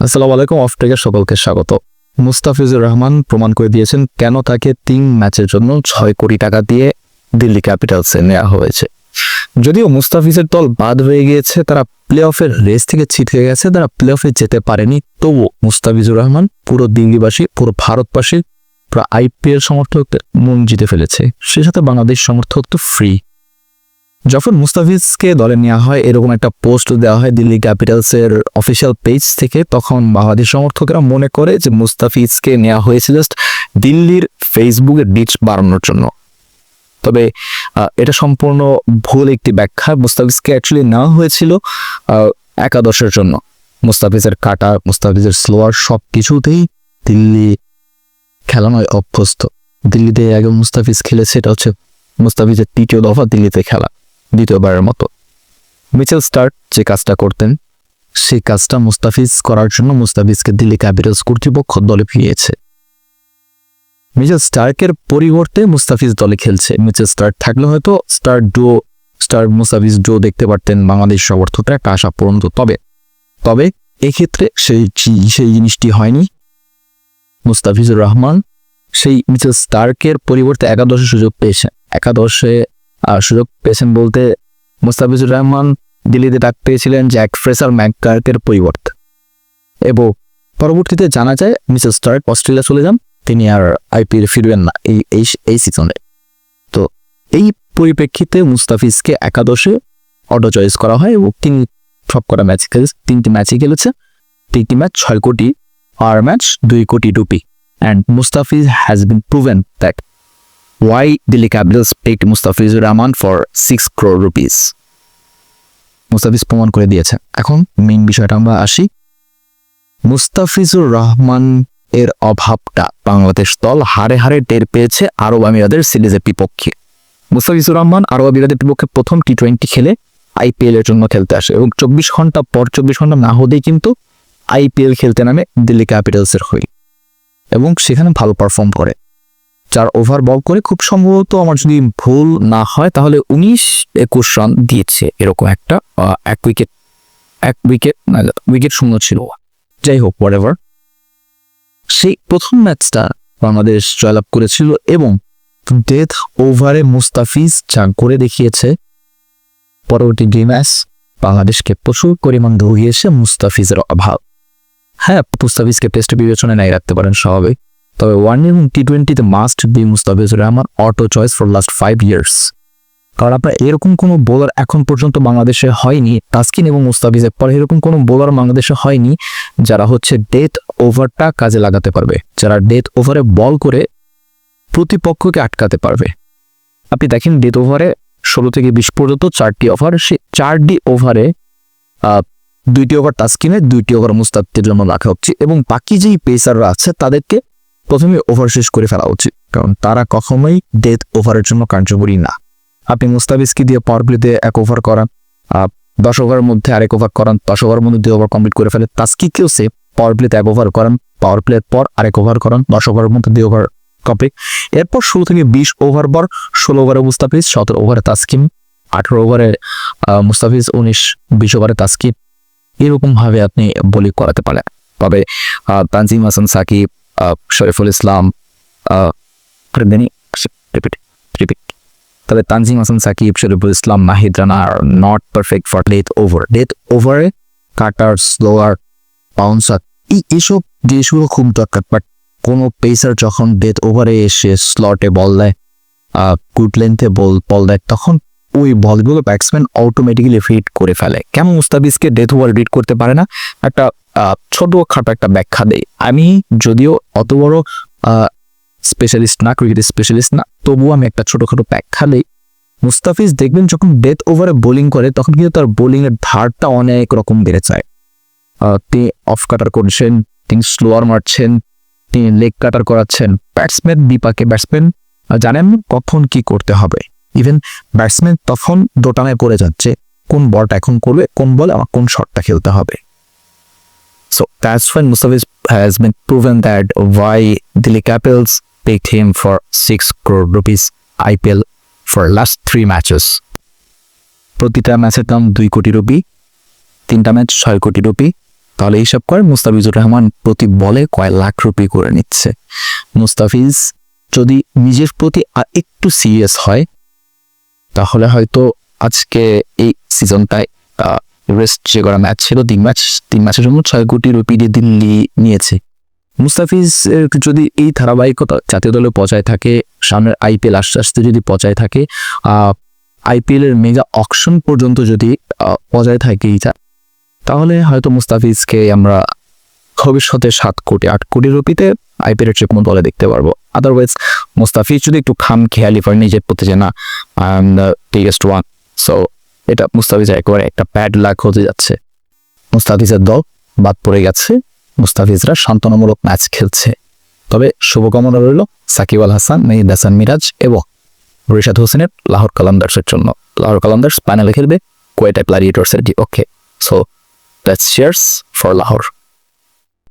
আসসালামু আলাইকুম। অফ ট্রেকের সকলকে স্বাগত। মুস্তাফিজুর রহমান প্রমাণ করে দিয়েছেন কেন তাকে 3 ম্যাচের জন্য 6 কোটি টাকা দিয়ে দিল্লি ক্যাপিটালসে নেওয়া হয়েছে। যদিও মুস্তাফিজের দল বাদ হয়ে গিয়েছে, তারা প্লে অফের রেস থেকে ছিটকে গেছে, তারা প্লে অফে যেতে পারেনি, তবুও মুস্তাফিজুর রহমান পুরো দিল্লিবাসী, পুরো ভারতবাসী, পুরো আইপিএল সমর্থকদের মন জিতে ফেলেছে। সে সাথে বাংলাদেশ সমর্থক তো ফ্রি। যখন মুস্তাফিজকে দলে নেওয়া হয়, এরকম একটা পোস্ট দেওয়া হয় দিল্লি ক্যাপিটালসের অফিসিয়াল পেজ থেকে, তখন বাংলাদেশ সমর্থকরা মনে করে যে মুস্তাফিজকে নেওয়া হয়েছে জাস্ট দিল্লির ফেসবুকের রিচ বাড়ানোর জন্য। তবে এটা সম্পূর্ণ ভুল একটি ব্যাখ্যা। মুস্তাফিজকে অ্যাকচুয়ালি নেওয়া হয়েছিল একাদশের জন্য। মুস্তাফিজের কাটা, মুস্তাফিজের স্লোয়ার সব কিছুতেই দিল্লি খেলানোয় অভ্যস্ত। দিল্লিতে আগে মুস্তাফিজ খেলেছে, এটা হচ্ছে মুস্তাফিজের তৃতীয় দফা দিল্লিতে খেলা, দ্বিতীয়বারের মতো। মিচেল স্টার্ক যে কাজটা করতেন, সেই কাজটা মুস্তাফিজ করার জন্য মুস্তাফিজকে দিল্লি ক্যাপিটালস কর্তৃপক্ষ দলে ফিরিয়েছে। মিচেল স্টার্কের পরিবর্তে মুস্তাফিজ দলে খেলছে। মিচেল স্টার্ক থাকলে হয়তো স্টার মুস্তাফিজ ডো দেখতে পারতেন বাংলাদেশ সমর্থকরা, একটা আশা পূরণ। তবে এক্ষেত্রে সেই জিনিসটি হয়নি। মুস্তাফিজুর রহমান সেই মিচেল স্টার্কের পরিবর্তে একাদশে সুযোগ পেয়েছেন বলতে মুস্তাফিজুর রহমান দিল্লিতে ডাক পেয়েছিলেন জ্যাক ফ্রেসার ম্যাকগার্কের পরিবর্তে, এবং পরবর্তীতে জানা যায় মিচেল স্টার্ক অস্ট্রেলিয়া চলে যান, তিনি আর আইপিএল ফিরবেন না এই সিজনে। তো এই পরিপ্রেক্ষিতে মুস্তাফিজকে একাদশে অটো চয়েস করা হয় এবং তিনি সবকটা ম্যাচ খেলেছে, 3টি ম্যাচই খেলেছে। 3টি ম্যাচ 6 কোটি, আর ম্যাচ 2 কোটি rupee. And Mustafiz has been proven that why Delhi Capitals picked Mustafizur Rahman for 6 crore rupees. Mustafiz প্রমাণ করে দিয়েছে। এখন মেইন বিষয়টা আমরা আসি। মুস্তাফিজুর রহমান এর অভাবটা বাংলাদেশ দল হারে হারে টের পেয়েছে আরব আমিরাতের সিরিজের বিপক্ষে। মুস্তাফিজুর রহমান আরব আমিরাতের বিপক্ষে প্রথম টি20 খেলে আইপিএল এর জন্য খেলতে আসে, এবং 24 ঘন্টা না হতেই কিন্তু আইপিএল খেলতে নামে দিল্লি ক্যাপিটালসের হয়ে, এবং সেখানে ভালো পারফর্ম করে। 4 ওভার বল করে খুব সম্ভবত, আমার যদি ভুল না হয় তাহলে 19-21 রান দিয়েছে, এরকম একটা উইকেট শূন্য ছিল। যাই হোক, হোয়াটএভার, সেই প্রথম ম্যাচটা বাংলাদেশ জয়লাভ করেছিল, এবং ডেথ ওভারে মুস্তাফিজ যা করে দেখিয়েছে, পরবর্তী 2 ম্যাচ বাংলাদেশকে প্রচুর পরিমাণ ধুইয়েছে মুস্তাফিজের অভাব। হ্যাঁ, মুস্তাফিজকে টেস্টে বিবেচনায় নাই রাখতে পারেন স্বাভাবিক, তবে ওয়ানডে এবং টি20তে must be Mustafizur Rahman auto choice for last 5 years. কারণ আপনার এরকম কোনো বোলার এখন পর্যন্ত বাংলাদেশে হয়নি, তাসকিন এবং মুস্তাফিজের পর এরকম কোনো বোলার বাংলাদেশে হয়নি যারা হচ্ছে ডেথ ওভারটা কাজে লাগাতে পারবে, যারা ডেথ ওভারে বল করে প্রতিপক্ষকে আটকাতে পারবে। আপনি দেখেন ডেথ ওভারে 16 থেকে 20 পর্যন্ত 4টি ওভার, সে 4টি ওভারে 2টি ওভার তাসকিনের, 2টি ওভার মুস্তাফিজের জন্য রাখা উচিত, এবং বাকি যেই পেসাররা আছে তাদেরকে প্রথমে ওভার শেষ করে ফেলা উচিত, কারণ তারা কখনোই ডেথ ওভারের জন্য কার্যকরী না। আপনি মুস্তাফিজকে দিয়ে পাওয়ার প্লেতে 1 ওভার করান, 10 ওভারের মধ্যে আরেক ওভার করান, 10 ওভারের মধ্যে 2 ওভার কমপ্লিট করে ফেলে। তাসকিনকেও সে পাওয়ার প্লেতে 1 ওভার করান, পাওয়ার প্লের পর আরেক ওভার করান, 10 ওভারের মধ্যে 2 ওভার কমপ্লিট। এরপর 16 থেকে 20 ওভার পর 16 ওভারে মুস্তাফিজ, 17 ওভারে তাসকিন, 18 ওভারে মুস্তাফিজ, 19-20 ওভারে তাসকিন, এরকম ভাবে আপনি বোলিং করাতে পারেন। তবে তানজিম হাসান সাকিব, শরীফুল ইসলাম, তবে Tanzim Hasan Shakib, Shoriful Islam, Nahid Rana are not perfect for death over. Death ওভারে কাটার, স্লোয়ার, বাউন্সার, এইসব জিনিসগুলো খুব দরকার। বাট কোনো পেসার যখন ডেথ ওভারে এসে স্লটে বল দেয়, গুড লেন্থে বল দেয়, তখন ওই বলগুলো ব্যাটসম্যান অটোমেটিক্যালি রিড করে ফেলে। কেন মুস্তাফিজকে ডেথ ওভার রিড করতে পারে না? একটা ছোটখাটো একটা ব্যাখ্যা দেয়। আমি যদিও অত বড় স্পেশালিস্ট না, ক্রিকেটের স্পেশালিস্ট না, তবুও আমি একটা ছোটখাটো ব্যাখ্যা দেই। মুস্তাফিজ দেখবেন যখন ডেথ ওভারে বোলিং করে, তখন কিন্তু তার বোলিংয়ের ধারটা অনেক রকম বেড়ে যায়। তিনি অফ কাটার করছেন, তিনি স্লোয়ার মারছেন, তিনি লেগ কাটার করাচ্ছেন। ব্যাটসম্যান বিপাকে, ব্যাটসম্যান জানেন কখন কি করতে হবে। ইভেন ব্যাটসম্যান তখন দোটানায় পড়ে যাচ্ছে, কোন বলটা এখন করবে, কোন বলে আমার কোন শটটা খেলতে হবে। So that's when Mustafiz has been proven that why Delhi Capitals picked him for 6 crore rupees IPL for last 3 matches. প্রতিটা ম্যাচের দাম 2 কোটি রুপি, 3টা ম্যাচ 6 কোটি রুপি, তাহলে হিসাব করে মুস্তাফিজুর রহমান প্রতি বলে কয় লাখ রুপি করে নিচ্ছে। মুস্তাফিজ যদি নিজের প্রতি আর একটু সিরিয়াস হয় তাহলে হয়তো আজকে এই সিজনটায় রেস্ট যে করা ম্যাচ ছিল 3 ম্যাচের জন্য 6 কোটি রুপি দিয়ে দিল্লি নিয়েছে। মুস্তাফিজ যদি এই ধারাবাহিকতা জাতীয় দলে বজায় থাকে, সামনের আইপিএল আস্তে আস্তে যদি বজায় থাকে, আইপিএল এর মেগা অকশন পর্যন্ত যদি বজায় থাকে এইটা, তাহলে হয়তো মুস্তাফিজকে আমরা ভবিষ্যতে 7 কোটি 8 কোটি রুপিতে আইপিএল এর কোনো দলে দেখতে পারবো। আদারওয়াইজ মুস্তাফিজ যদি একটু খেয়ালি করে নিজের প্রতি যে না I am the biggest one, so এটা মুস্তাফিজের একেবারে একটা ব্যাড লাক হতে যাচ্ছে। মুস্তাফিজের দল বাদ পড়ে গেছে, মুস্তাফিজরা সান্ত্বনামূলক ম্যাচ খেলছে। তবে শুভকামনা রইল সাকিব আল হাসান, মেহেদী হাসান মিরাজ এবং রিশাদ হোসেনের লাহোর কালান্দার্সের জন্য। লাহোর কালান্দার্স ফাইনালে খেলবে কোয়েটা গ্ল্যাডিয়েটর্সের বিপক্ষে। So let's cheers for Lahore.